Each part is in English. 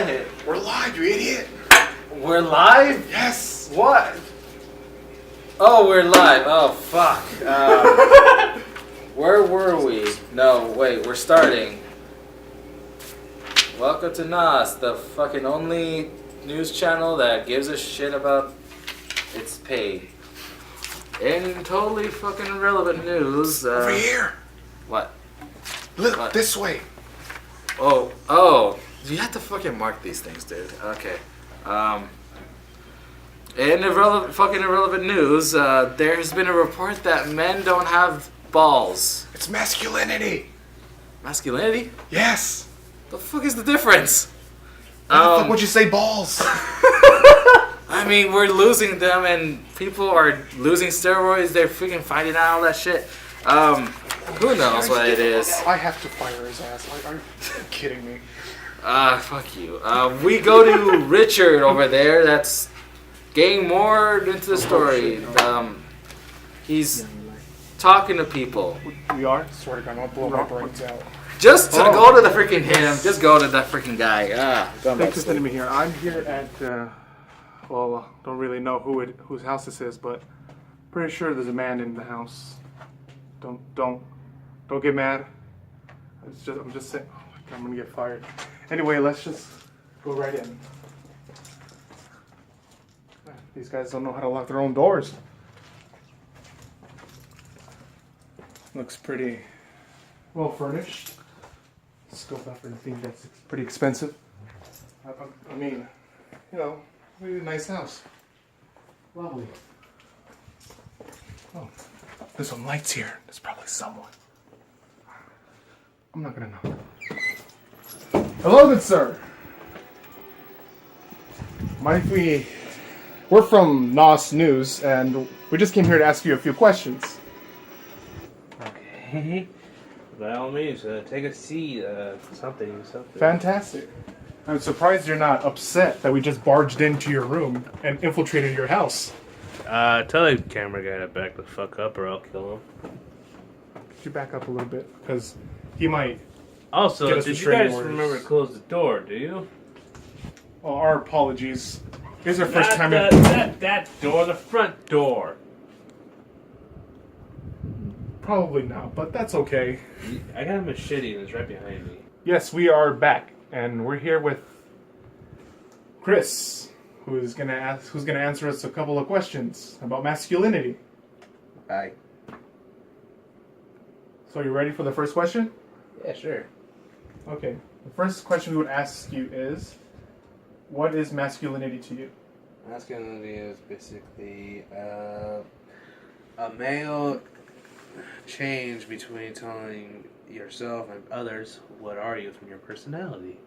I hit? We're live, you idiot. We're live? Yes. What? Oh, we're live. Oh, fuck. Where were we? No, wait, we're starting. Welcome to NOS, the fucking only news channel that gives a shit about its pay. In totally fucking irrelevant news. Over here. What? Look, What? this way. Oh. You have to fucking mark these things, dude. Okay. In irrelevant news, there's been a report that men don't have balls. It's masculinity. Masculinity? Yes. The fuck is the difference? Why the fuck would you say balls? I mean, we're losing them, and people are losing steroids. They're freaking fighting out all that shit. Who knows what it is? I have to fire his ass. Like, are you kidding me? Fuck you. We go to Richard over there. That's getting more into the story. He's talking to people. We are? Swear to God, I'll blow my brains out. Just to go to the freaking him. Just go to that freaking guy. Thanks for sending me here. I'm here at, don't really know whose house this is, but pretty sure there's a man in the house. Don't get mad. I'm just saying. Oh my God, I'm gonna get fired. Anyway, let's just go right in. These guys don't know how to lock their own doors. Looks pretty well furnished. Let's go back for the thing that's pretty expensive. I mean, you know, really nice house. Lovely. Oh, there's some lights here. There's probably someone. I'm not gonna know. Hello, good sir. We're from NOS News, and we just came here to ask you a few questions. Okay. By all means, take a seat. Something. Fantastic. I'm surprised you're not upset that we just barged into your room and infiltrated your house. Tell the camera guy to back the fuck up or I'll kill him. Could you back up a little bit? Because he might... Also, Get us did you restraining guys orders. remember to close the door, do you? Oh, our apologies. This is our first Not time... that door, the front door. Probably not, but that's okay. I got a machete and it's right behind me. Yes, we are back, and we're here with Chris, who's gonna answer us a couple of questions about masculinity. Hi. So, you ready for the first question? Yeah, sure. Okay. The first question we would ask you is, what is masculinity to you? Masculinity is basically a male change between telling yourself and others what are you from your personality.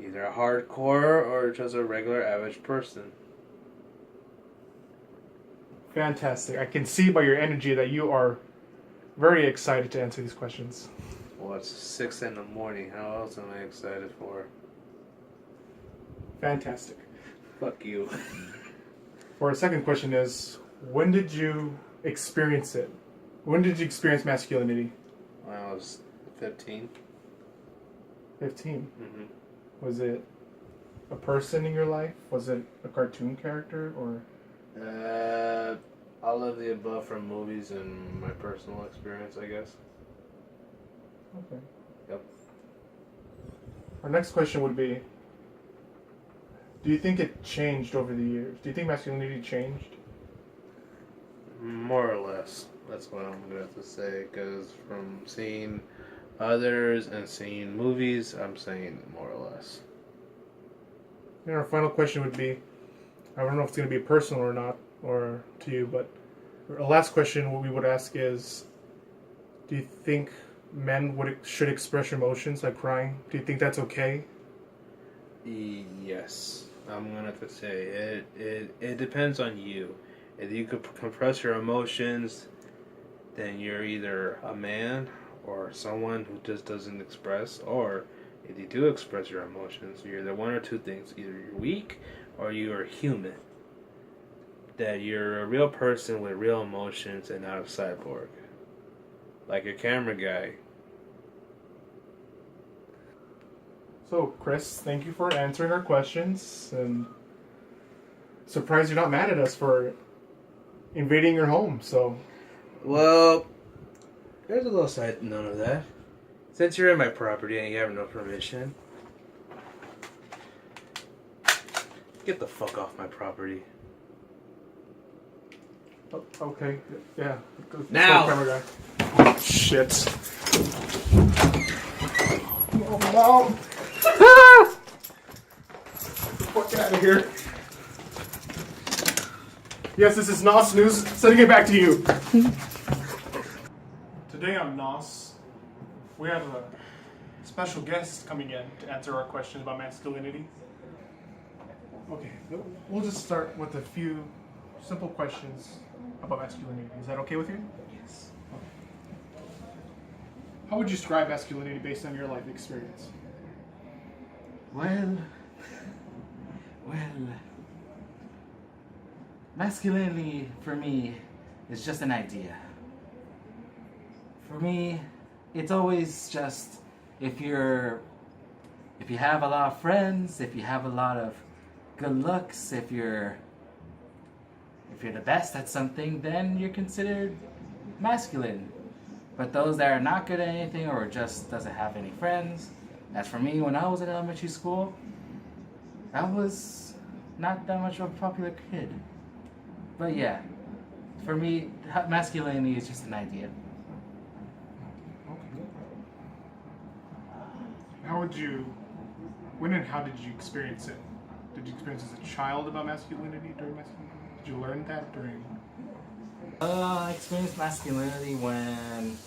Either a hardcore or just a regular average person. Fantastic. I can see by your energy that you are very excited to answer these questions. Well, it's 6 in the morning. How else am I excited for? Fantastic. Fuck you. For our second question is, when did you experience it? When did you experience masculinity? When I was 15. 15. Mm-hmm. Was it a person in your life? Was it a cartoon character? Or All of the above from movies and my personal experience, I guess. Okay. Yep. Our next question would be, do you think it changed over the years? Do you think masculinity changed? More or less. That's what I'm going to have to say, because from seeing others and seeing movies, I'm saying more or less. And our final question would be, I don't know if it's going to be personal or not, or to you, but our last question what we would ask is, do you think men should express emotions like crying? Do you think that's okay? Yes. I'm going to have to say it depends on you. If you could compress your emotions, then you're either a man or someone who just doesn't express, or if you do express your emotions, you're either one or two things. Either you're weak or you are human. That you're a real person with real emotions and not a cyborg. Like a camera guy. So, Chris, thank you for answering our questions, and surprised you're not mad at us for invading your home. So, Well, there's a little side note of that. Since you're in my property and you have no permission, get the fuck off my property. okay, yeah. Now! Camera guy. Oh, shit. Oh, Mom! Get the fuck out of here. Yes, this is NOS News. Sending it back to you. Today on NOS, we have a special guest coming in to answer our questions about masculinity. Okay, we'll just start with a few simple questions about masculinity. Is that okay with you? Yes. Okay. How would you describe masculinity based on your life experience? Well, masculinity for me is just an idea. For me, it's always just if you have a lot of friends, if you have a lot of good looks, if you're the best at something, then you're considered masculine. But those that are not good at anything or just doesn't have any friends, as for me, when I was in elementary school, I was not that much of a popular kid. But yeah, for me, masculinity is just an idea. When and how did you experience it? Did you experience as a child about masculinity during masculinity? Did you learn that during? I experienced masculinity when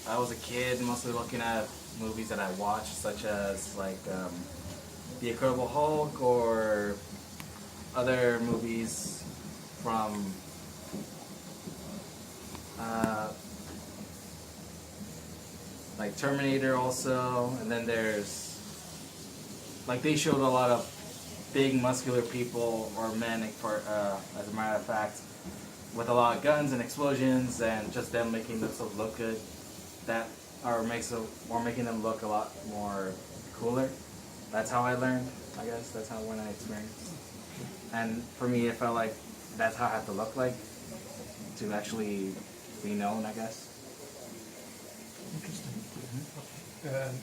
I was a kid, mostly looking at movies that I watched, such as like The Incredible Hulk or other movies from like Terminator also, and then there's like they showed a lot of big muscular people or men as a matter of fact with a lot of guns and explosions and just them making themselves look good, that making them look a lot more cooler. That's how I learned, I guess. That's when I experienced. And for me, it felt like that's how I have to look like to actually be known, I guess. Interesting. And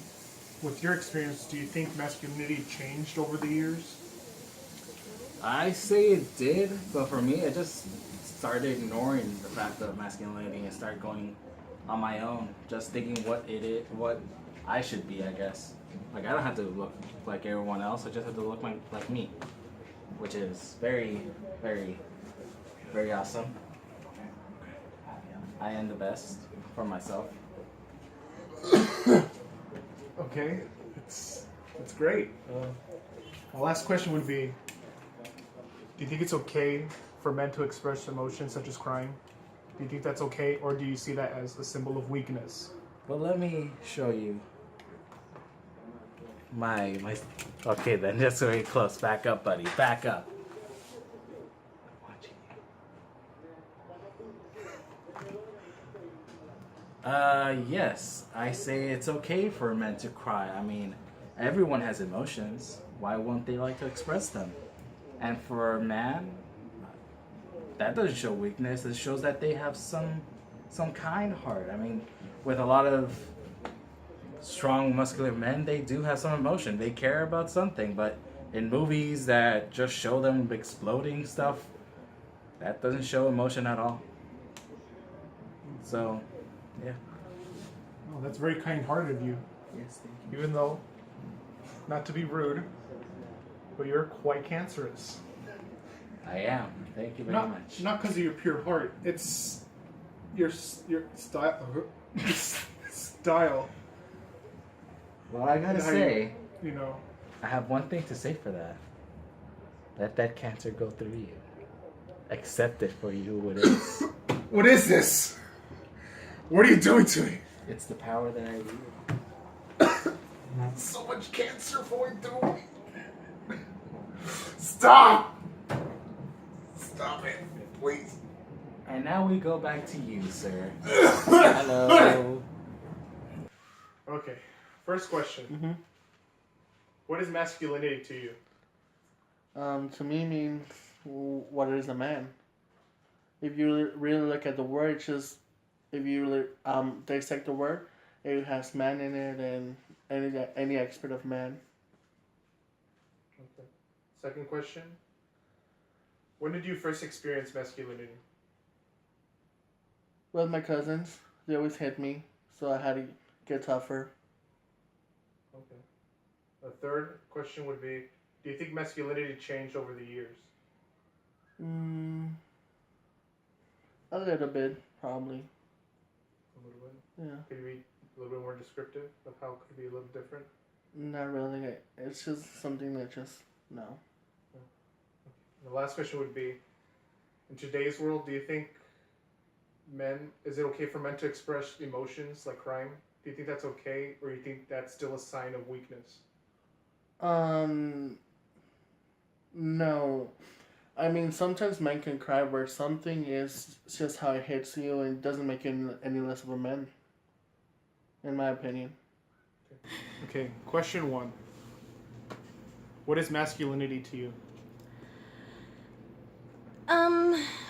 with your experience, do you think masculinity changed over the years? I say it did, but for me, I just started ignoring the fact of masculinity and started going on my own, just thinking what it is, what I should be, I guess. Like, I don't have to look like everyone else, I just have to look like me, which is very, very, very awesome. I am the best for myself. Okay, it's great. My last question would be, do you think it's okay for men to express emotions such as crying? Do you think that's okay, or do you see that as a symbol of weakness? Well, let me show you my okay then, that's very close. Back up, buddy, back up. Yes, I say it's okay for men to cry. I mean, everyone has emotions. Why won't they like to express them? And for a man, that doesn't show weakness. It shows that they have some kind heart. I mean, with a lot of strong, muscular men, they do have some emotion. They care about something. But in movies that just show them exploding stuff, that doesn't show emotion at all. So, yeah. Oh, that's very kind-hearted of you. Yes, thank you. Even though, not to be rude, but you're quite cancerous. I am. Thank you very much. Not because of your pure heart. It's your style. Style. Well, I gotta How say, you know. I have one thing to say for that. Let that cancer go through you. Accept it for you what it is. What is this? What are you doing to me? It's the power that I wield. So much cancer flowing through me. Stop! Stop it, please. And now we go back to you, sir. Hello. Okay, first question. What is masculinity to you? To me means what is a man. If you really look at the word, it's just if you dissect the word, it has man in it and any expert of man. Okay. Second question. When did you first experience masculinity? With my cousins, they always hit me, so I had to get tougher. Okay. The third question would be, do you think masculinity changed over the years? A little bit, probably. A little bit? Yeah. Could you be a little bit more descriptive of how it could be a little different? Not really. It's just something that just, no. The last question would be, in today's world, do you think is it okay for men to express emotions like crying? Do you think that's okay, or do you think that's still a sign of weakness? No. I mean, sometimes men can cry where something is just how it hits you and it doesn't make you any less of a man, in my opinion. Okay, question 1. What is masculinity to you?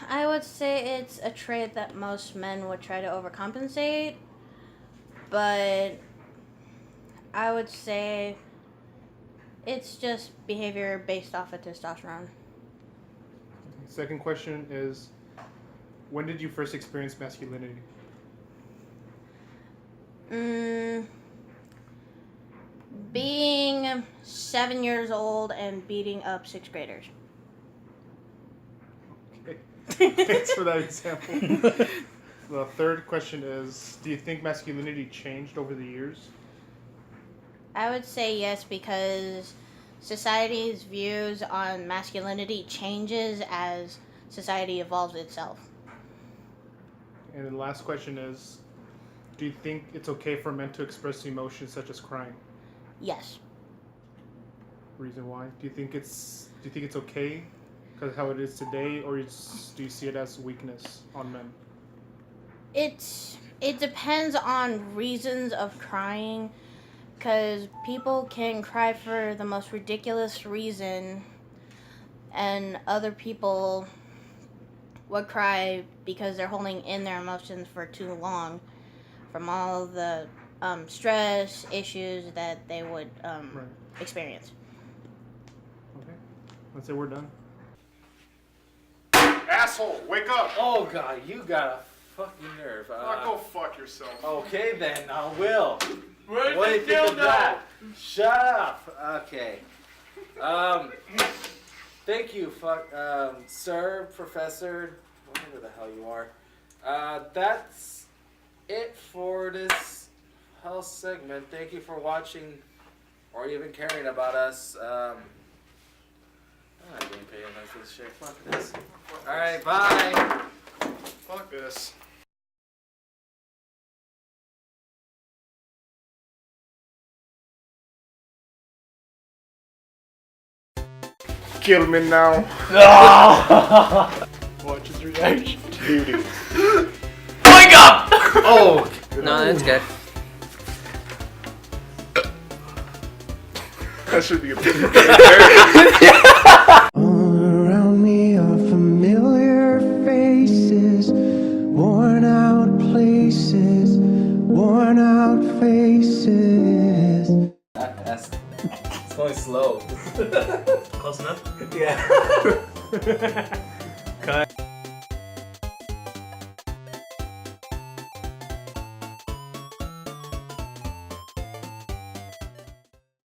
I would say it's a trait that most men would try to overcompensate, but I would say it's just behavior based off of testosterone. Second question is, when did you first experience masculinity? Being 7 years old and beating up 6th graders. Okay. Thanks for that example. The third question is, do you think masculinity changed over the years? I would say yes, because society's views on masculinity changes as society evolves itself. And the last question is, do you think it's okay for men to express emotions such as crying? Yes. Reason why? Do you think it's okay because how it is today, or do you see it as weakness on men? It depends on reasons of crying, because people can cry for the most ridiculous reason, and other people would cry because they're holding in their emotions for too long from all the stress issues that they would experience. Okay, let's say we're done. Asshole, wake up! Oh God, you got a fucking nerve. Go fuck yourself. Okay then, I will. Where's What do you the think of dildo? that? Shut up. Okay. Thank you, sir, professor, whatever the hell you are. That's it for this health segment. Thank you for watching or even caring about us. I'm not getting paid enough for this shit. Fuck this. Alright, bye. Fuck this. Kill me now. Watch his reaction. Beauty. Wake up! Oh! No, that's good. That should be a big All around me are familiar faces, worn out places, worn out faces. That's it's going slow. Close enough? Yeah. Cut.